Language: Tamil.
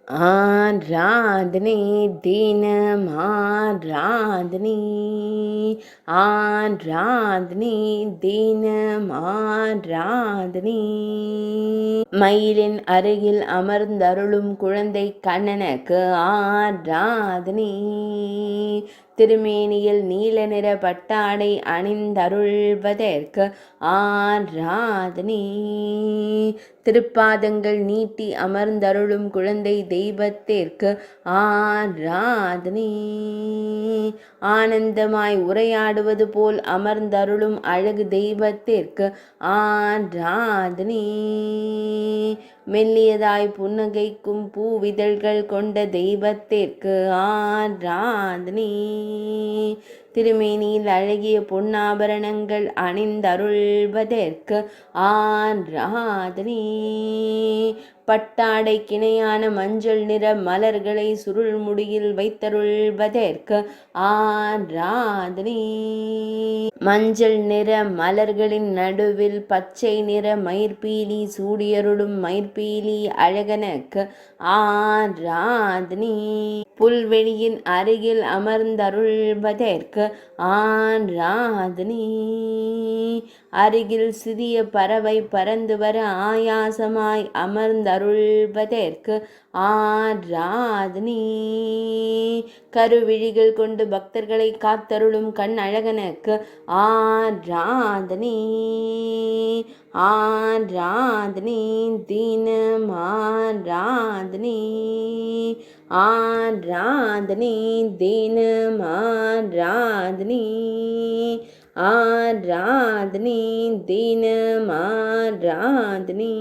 ஆராதனை தினம் ஆராதனை ஆராதனை தினம் ஆராதனை மயிலின் அருகில் அமர்ந்தருளும் குழந்தை கண்ணனுக்கு ஆராதனை திருமேனியில் நீல நிற பட்டாடை அணிந்தருள்வதற்கு ஆராதனை திருப்பாதங்கள் நீட்டி அமர்ந்தருளும் குழந்தை தெய்வத்திற்கு ஆராதனை ஆனந்தமாய் உரையாடுவது போல் அமர்ந்தருளும் அழகு தெய்வத்திற்கு ஆராதனை மெல்லியதாய் புன்னகைக்கும் பூவிதழ்கள் கொண்ட தெய்வத்திற்கு ஆராதனை திருமேனியில் அழகிய பொன்னாபரணங்கள் அணிந்தருள்வதற்கு ஆராதனை பட்டாடை கிணையான மஞ்சள் நிற மலர்களை சுருள் முடியில் வைத்தருள்வதற்கு ஆராதனை மஞ்சள் நிற மலர்களின் நடுவில் பச்சை நிற மயிர்பீலி சூடியருளும் மயிர்பீலி அழகனுக்கு ஆராதனை புல்வெளியின் அருகில் அமர்ந்தருள்வதற்கு ஆராதனை அருகில் சிறிய பறவை பறந்து வர ஆயாசமாய் அமர்ந்தருள்வதற்கு ஆராதனை கருவிழிகள் கொண்டு பக்தர்களை காத்தருளும் கண் அழகனுக்கு ஆராதனை ஆராதனை தினம் ஆராதனை ஆராதனை தினம் ஆராதனை ஆராதனை தினம் ஆராதனை